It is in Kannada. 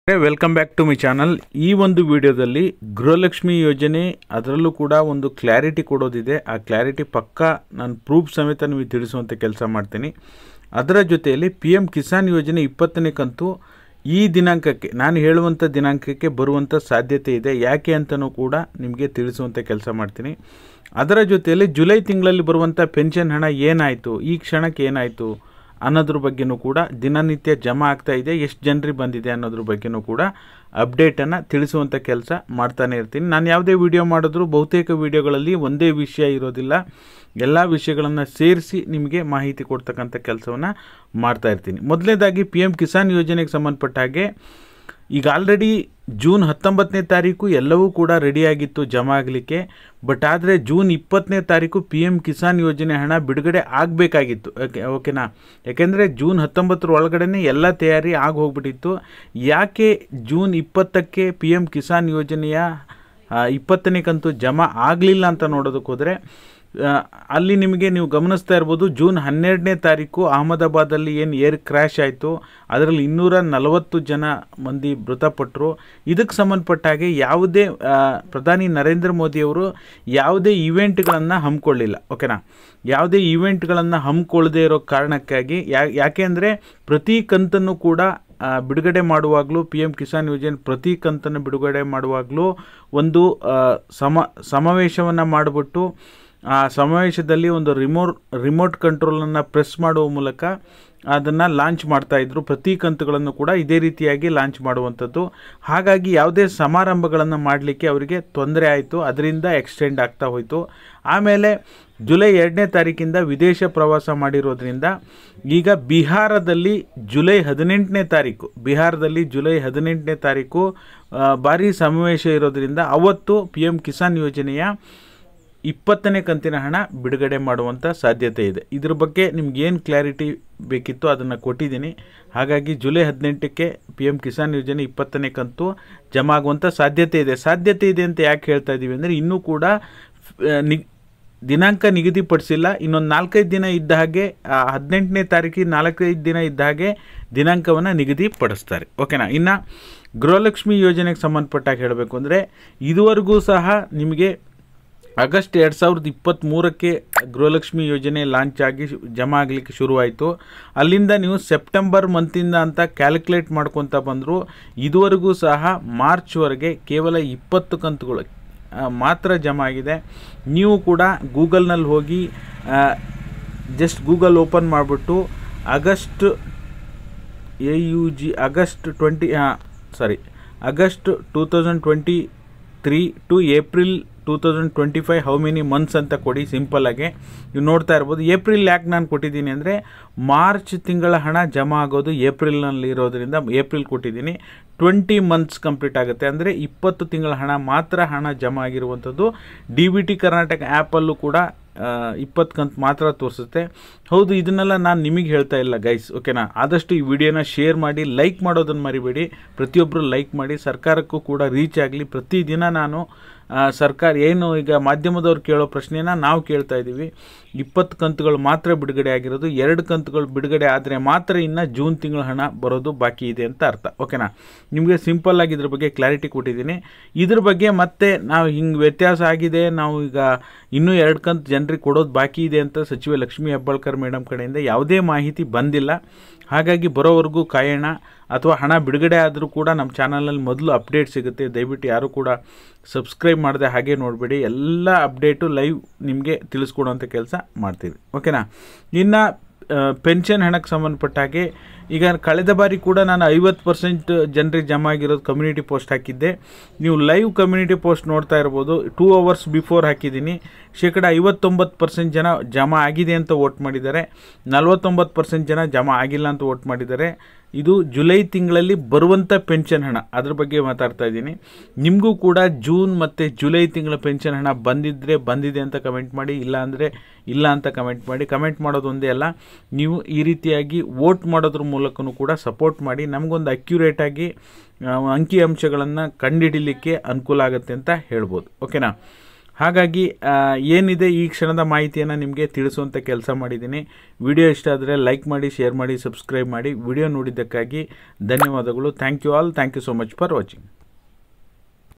Welcome back to my channel. ಈ ಒಂದು ವಿಡಿಯೋದಲ್ಲಿ ಗೃಹಲಕ್ಷ್ಮಿ ಯೋಜನೆ ಅದರಲ್ಲೂ ಕೂಡ ಒಂದು ಕ್ಲಾರಿಟಿ ಕೊಡೋದಿದೆ. ಆ ಕ್ಲಾರಿಟಿ ಪಕ್ಕಾ ನಾನು ಪ್ರೂಫ್ ಸಮೇತ ನಿಮಗೆ ತಿಳಿಸುವಂಥ ಕೆಲಸ ಮಾಡ್ತೀನಿ. ಅದರ ಜೊತೆಯಲ್ಲಿ PM ಕಿಸಾನ್ ಯೋಜನೆ 20ನೇ ಕಂತು ಈ ದಿನಾಂಕಕ್ಕೆ, ನಾನು ಹೇಳುವಂಥ ದಿನಾಂಕಕ್ಕೆ ಬರುವಂಥ ಸಾಧ್ಯತೆ ಇದೆ. ಯಾಕೆ ಅಂತಲೂ ಕೂಡ ನಿಮಗೆ ತಿಳಿಸುವಂಥ ಕೆಲಸ ಮಾಡ್ತೀನಿ. ಅದರ ಜೊತೆಯಲ್ಲಿ ಜುಲೈ ತಿಂಗಳಲ್ಲಿ ಬರುವಂಥ ಪೆನ್ಷನ್ ಹಣ ಏನಾಯಿತು, ಈ ಕ್ಷಣಕ್ಕೆ ಏನಾಯಿತು ಅನ್ನೋದ್ರ ಬಗ್ಗೆನೂ ಕೂಡ ದಿನನಿತ್ಯ ಜಮಾ ಆಗ್ತಾ ಇದೆ, ಎಷ್ಟು ಜನರಿಗೆ ಬಂದಿದೆ ಅನ್ನೋದ್ರ ಬಗ್ಗೆನೂ ಕೂಡ ಅಪ್ಡೇಟನ್ನು ತಿಳಿಸುವಂಥ ಕೆಲಸ ಮಾಡ್ತಾನೆ ಇರ್ತೀನಿ. ನಾನು ಯಾವುದೇ ವಿಡಿಯೋ ಮಾಡಿದ್ರೂ ಬಹುತೇಕ ವಿಡಿಯೋಗಳಲ್ಲಿ ಒಂದೇ ವಿಷಯ ಇರೋದಿಲ್ಲ, ಎಲ್ಲ ವಿಷಯಗಳನ್ನು ಸೇರಿಸಿ ನಿಮಗೆ ಮಾಹಿತಿ ಕೊಡ್ತಕ್ಕಂಥ ಕೆಲಸವನ್ನು ಮಾಡ್ತಾ ಇರ್ತೀನಿ. ಮೊದಲನೇದಾಗಿ PM ಕಿಸಾನ್ ಯೋಜನೆಗೆ ಸಂಬಂಧಪಟ್ಟ ಹಾಗೆ ಈಗ ಆಲ್ರೆಡಿ ಜೂನ್ 19ನೇ ತಾರೀಕು ಎಲ್ಲವೂ ಕೂಡ ರೆಡಿಯಾಗಿತ್ತು ಜಮಾ ಆಗಲಿಕ್ಕೆ. ಬಟ್ ಆದರೆ ಜೂನ್ 20ನೇ ತಾರೀಕು PM ಕಿಸಾನ್ ಯೋಜನೆ ಹಣ ಬಿಡುಗಡೆ ಆಗಬೇಕಾಗಿತ್ತು. ಓಕೆನಾ? ಯಾಕೆಂದರೆ ಜೂನ್ 19ರ ಒಳಗಡೆ ಎಲ್ಲ ತಯಾರಿ ಆಗಿ ಹೋಗ್ಬಿಟ್ಟಿತ್ತು. ಯಾಕೆ ಜೂನ್ 20ಕ್ಕೆ PM ಕಿಸಾನ್ ಯೋಜನೆಯ 20ನೇ ಕಂತು ಜಮಾ ಆಗಲಿಲ್ಲ ಅಂತ ನೋಡೋದಕ್ಕೆ ಹೋದರೆ, ಅಲ್ಲಿ ನಿಮಗೆ ನೀವು ಗಮನಿಸ್ತಾ ಇರ್ಬೋದು, ಜೂನ್ 12ನೇ ತಾರೀಕು ಅಹಮದಾಬಾದಲ್ಲಿ ಏನು ಏರ್ ಕ್ರ್ಯಾಶ್ ಆಯಿತು, ಅದರಲ್ಲಿ 240 ಜನ ಮಂದಿ ಮೃತಪಟ್ಟರು. ಇದಕ್ಕೆ ಸಂಬಂಧಪಟ್ಟ ಹಾಗೆ ಯಾವುದೇ ಪ್ರಧಾನಿ ನರೇಂದ್ರ ಮೋದಿಯವರು ಯಾವುದೇ ಇವೆಂಟ್ಗಳನ್ನು ಹಮ್ಮಿಕೊಳ್ಳಿಲ್ಲ. ಓಕೆನಾ? ಯಾವುದೇ ಇವೆಂಟ್ಗಳನ್ನು ಹಮ್ಮಿಕೊಳ್ಳದೇ ಇರೋ ಕಾರಣಕ್ಕಾಗಿ ಯಾಕೆ ಅಂದರೆ ಪ್ರತಿ ಕಂತನ್ನು ಕೂಡ ಬಿಡುಗಡೆ ಮಾಡುವಾಗಲೂ PM ಕಿಸಾನ್ ಯೋಜನೆ ಪ್ರತಿ ಕಂತನ್ನು ಬಿಡುಗಡೆ ಮಾಡುವಾಗಲೂ ಒಂದು ಸಮಾವೇಶವನ್ನು ಮಾಡಿಬಿಟ್ಟು ಆ ಸಮಾವೇಶದಲ್ಲಿ ಒಂದು ರಿಮೋಟ್ ಕಂಟ್ರೋಲನ್ನು ಪ್ರೆಸ್ ಮಾಡುವ ಮೂಲಕ ಅದನ್ನು ಲಾಂಚ್ ಮಾಡ್ತಾಯಿದ್ರು. ಪ್ರತಿ ಕಂತುಗಳನ್ನು ಕೂಡ ಇದೇ ರೀತಿಯಾಗಿ ಲಾಂಚ್ ಮಾಡುವಂಥದ್ದು. ಹಾಗಾಗಿ ಯಾವುದೇ ಸಮಾರಂಭಗಳನ್ನು ಮಾಡಲಿಕ್ಕೆ ಅವರಿಗೆ ತೊಂದರೆ ಆಯಿತು, ಅದರಿಂದ ಎಕ್ಸ್ಟೆಂಡ್ ಆಗ್ತಾ ಹೋಯಿತು. ಆಮೇಲೆ ಜುಲೈ 2ನೇ ತಾರೀಕಿಂದ ವಿದೇಶ ಪ್ರವಾಸ ಮಾಡಿರೋದ್ರಿಂದ ಈಗ ಬಿಹಾರದಲ್ಲಿ ಜುಲೈ 18ನೇ ತಾರೀಕು ಭಾರಿ ಸಮಾವೇಶ ಇರೋದ್ರಿಂದ ಅವತ್ತು PM ಕಿಸಾನ್ ಯೋಜನೆಯ 20ನೇ ಕಂತಿನ ಹಣ ಬಿಡುಗಡೆ ಮಾಡುವಂಥ ಸಾಧ್ಯತೆ ಇದೆ. ಇದ್ರ ಬಗ್ಗೆ ನಿಮ್ಗೇನು ಕ್ಲಾರಿಟಿ ಬೇಕಿತ್ತು ಅದನ್ನು ಕೊಟ್ಟಿದ್ದೀನಿ. ಹಾಗಾಗಿ ಜುಲೈ 18ಕ್ಕೆ PM ಕಿಸಾನ್ ಯೋಜನೆ 20ನೇ ಕಂತು ಜಮಾ ಆಗುವಂಥ ಸಾಧ್ಯತೆ ಇದೆ ಅಂತ ಯಾಕೆ ಹೇಳ್ತಾ ಇದ್ದೀವಿ ಅಂದರೆ, ಇನ್ನೂ ಕೂಡ ದಿನಾಂಕ ನಿಗದಿಪಡಿಸಿಲ್ಲ. ಇನ್ನೊಂದು 4-5 ದಿನ ಇದ್ದ ಹಾಗೆ 18ನೇ ತಾರೀಕಿಗೆ 4-5 ದಿನ ಇದ್ದ ಹಾಗೆ ದಿನಾಂಕವನ್ನು ನಿಗದಿಪಡಿಸ್ತಾರೆ. ಓಕೆನಾ? ಇನ್ನು ಗೃಹಲಕ್ಷ್ಮಿ ಯೋಜನೆಗೆ ಸಂಬಂಧಪಟ್ಟಾಗ ಹೇಳಬೇಕು ಅಂದರೆ, ಇದುವರೆಗೂ ಸಹ ನಿಮಗೆ ಆಗಸ್ಟ್ 2023ಕ್ಕೆ ಗೃಹಲಕ್ಷ್ಮಿ ಯೋಜನೆ ಲಾಂಚ್ ಆಗಿ ಜಮಾ ಆಗಲಿಕ್ಕೆ ಶುರುವಾಯಿತು. ಅಲ್ಲಿಂದ ನೀವು ಸೆಪ್ಟೆಂಬರ್ ಮಂತಿಂದ ಅಂತ ಕ್ಯಾಲ್ಕುಲೇಟ್ ಮಾಡ್ಕೊತ ಬಂದರು. ಇದುವರೆಗೂ ಸಹ ಮಾರ್ಚ್ವರೆಗೆ ಕೇವಲ 20 ಕಂತುಗಳು ಮಾತ್ರ ಜಮಾ ಆಗಿದೆ. ನೀವು ಕೂಡ ಗೂಗಲ್ನಲ್ಲಿ ಹೋಗಿ ಜಸ್ಟ್ ಗೂಗಲ್ ಓಪನ್ ಮಾಡಿಬಿಟ್ಟು August 2023 to April 2025 how many months ಅಂತ ಕೊಡಿ. ಸಿಂಪಲ್ಲಾಗಿ ನೀವು ನೋಡ್ತಾ ಇರ್ಬೋದು. ಏಪ್ರಿಲ್ ಯಾಕೆ ನಾನು ಕೊಟ್ಟಿದ್ದೀನಿ ಅಂದರೆ, ಮಾರ್ಚ್ ತಿಂಗಳ ಹಣ ಜಮಾ ಆಗೋದು ಏಪ್ರಿಲ್ನಲ್ಲಿ ಇರೋದ್ರಿಂದ ಏಪ್ರಿಲ್ ಕೊಟ್ಟಿದ್ದೀನಿ. 20 ಮಂತ್ಸ್ ಕಂಪ್ಲೀಟ್ ಆಗುತ್ತೆ ಅಂದರೆ 20 ತಿಂಗಳ ಹಣ ಜಮಾ ಆಗಿರುವಂಥದ್ದು. DBT ಕರ್ನಾಟಕ ಆ್ಯಪಲ್ಲೂ ಕೂಡ 20 ಕಂತು ಮಾತ್ರ ತೋರಿಸುತ್ತೆ. ಹೌದು, ಇದನ್ನೆಲ್ಲ ನಾನು ನಿಮಗೆ ಹೇಳ್ತಾ ಇಲ್ಲ ಗೈಸ್. ಓಕೆನಾ? ಆದಷ್ಟು ಈ ವಿಡಿಯೋನ ಶೇರ್ ಮಾಡಿ, ಲೈಕ್ ಮಾಡೋದನ್ನು ಮರಿಬೇಡಿ. ಪ್ರತಿಯೊಬ್ಬರು ಲೈಕ್ ಮಾಡಿ, ಸರ್ಕಾರಕ್ಕೂ ಕೂಡ ರೀಚ್ ಆಗಲಿ. ಪ್ರತಿದಿನ ನಾನು ಸರ್ಕಾರ ಏನು ಈಗ ಮಾಧ್ಯಮದವ್ರು ಕೇಳೋ ಪ್ರಶ್ನೆನ ನಾವು ಕೇಳ್ತಾ ಇದ್ದೀವಿ. 20 ಕಂತುಗಳು ಮಾತ್ರ ಬಿಡುಗಡೆ ಆಗಿರೋದು, 2 ಕಂತುಗಳು ಬಿಡುಗಡೆ ಆದರೆ ಮಾತ್ರ ಇನ್ನು ಜೂನ್ ತಿಂಗಳ ಹಣ ಬರೋದು ಬಾಕಿ ಇದೆ ಅಂತ ಅರ್ಥ. ಓಕೆನಾ? ನಿಮಗೆ ಸಿಂಪಲ್ಲಾಗಿ ಇದ್ರ ಬಗ್ಗೆ ಕ್ಲಾರಿಟಿ ಕೊಟ್ಟಿದ್ದೀನಿ. ಇದ್ರ ಬಗ್ಗೆ ಮತ್ತೆ ನಾವು ಹಿಂಗೆ ವ್ಯತ್ಯಾಸ ಆಗಿದೆ, ನಾವು ಈಗ ಇನ್ನೂ 2 ಕಂತು ಜನರಿಗೆ ಕೊಡೋದು ಬಾಕಿ ಇದೆ ಅಂತ ಸಚಿವೆ ಲಕ್ಷ್ಮೀ ಹೆಬ್ಬಾಳ್ಕರ್ ಮೇಡಮ್ ಕಡೆಯಿಂದ ಯಾವುದೇ ಮಾಹಿತಿ ಬಂದಿಲ್ಲ. ಹಾಗಾಗಿ ಬರೋವರೆಗೂ ಕಾಯೋಣ. ಅಥವಾ ಹಣ ಬಿಡುಗಡೆ ಆದರೂ ಕೂಡ ನಮ್ಮ ಚಾನಲಲ್ಲಿ ಮೊದಲು ಅಪ್ಡೇಟ್ ಸಿಗುತ್ತೆ. ದಯವಿಟ್ಟು ಯಾರೂ ಕೂಡ ಸಬ್ಸ್ಕ್ರೈಬ್ ಮಾಡದೆ ಹಾಗೆ ನೋಡಬೇಡಿ. ಎಲ್ಲ ಅಪ್ಡೇಟು ಲೈವ್ ನಿಮಗೆ ತಿಳಿಸ್ಕೊಡುವಂಥ ಕೆಲಸ ಮಾಡ್ತೀವಿ. ಓಕೆನಾ? ಇನ್ನು ಪೆನ್ಷನ್ ಹಣಕ್ಕೆ ಸಂಬಂಧಪಟ್ಟ ಹಾಗೆ ಈಗ ಕಳೆದ ಬಾರಿ ಕೂಡ ನಾನು 50% ಜನರಿಗೆ ಜಮಾ ಆಗಿರೋದು ಕಮ್ಯುನಿಟಿ ಪೋಸ್ಟ್ ಹಾಕಿದ್ದೆ. ನೀವು ಲೈವ್ ಕಮ್ಯುನಿಟಿ ಪೋಸ್ಟ್ ನೋಡ್ತಾ ಇರ್ಬೋದು. 2 hours ಬಿಫೋರ್ ಹಾಕಿದ್ದೀನಿ. 59% ಜನ ಜಮಾ ಆಗಿದೆ ಅಂತ ವೋಟ್ ಮಾಡಿದ್ದಾರೆ, 49% ಜನ ಜಮಾ ಆಗಿಲ್ಲ ಅಂತ ವೋಟ್ ಮಾಡಿದ್ದಾರೆ. ಇದು ಜುಲೈ ತಿಂಗಳಲ್ಲಿ ಬರುವಂಥ ಪೆನ್ಷನ್ ಹಣ, ಅದ್ರ ಬಗ್ಗೆ ಮಾತಾಡ್ತಾ ಇದ್ದೀನಿ. ನಿಮಗೂ ಕೂಡ ಜೂನ್ ಮತ್ತು ಜುಲೈ ತಿಂಗಳ ಪೆನ್ಷನ್ ಹಣ ಬಂದಿದ್ದರೆ ಬಂದಿದೆ ಅಂತ ಕಮೆಂಟ್ ಮಾಡಿ, ಇಲ್ಲ ಅಂದರೆ ಇಲ್ಲ ಅಂತ ಕಮೆಂಟ್ ಮಾಡಿ. ಕಮೆಂಟ್ ಮಾಡೋದು ಒಂದೇ ಅಲ್ಲ, ನೀವು ಈ ರೀತಿಯಾಗಿ ವೋಟ್ ಮಾಡೋದ್ರ ಮೂಲಕನೂ ಕೂಡ ಸಪೋರ್ಟ್ ಮಾಡಿ. ನಮಗೊಂದು ಅಕ್ಯುರೇಟಾಗಿ ಅಂಕಿಅಂಶಗಳನ್ನು ಕಂಡುಹಿಡಲಿಕ್ಕೆ ಅನುಕೂಲ ಆಗುತ್ತೆ ಅಂತ ಹೇಳ್ಬೋದು. ಓಕೆನಾ? ಹಾಗಾಗಿ ಏನಿದೆ ಈ ಕ್ಷಣದ ಮಾಹಿತಿಯನ್ನು ನಿಮಗೆ ತಿಳಿಸುವಂಥ ಕೆಲಸ ಮಾಡಿದ್ದೀನಿ. ವಿಡಿಯೋ ಇಷ್ಟ ಆದರೆ ಲೈಕ್ ಮಾಡಿ, ಶೇರ್ ಮಾಡಿ, ಸಬ್ಸ್ಕ್ರೈಬ್ ಮಾಡಿ. ವಿಡಿಯೋ ನೋಡಿದ್ದಕ್ಕಾಗಿ ಧನ್ಯವಾದಗಳು. Thank you all. Thank you so much for watching.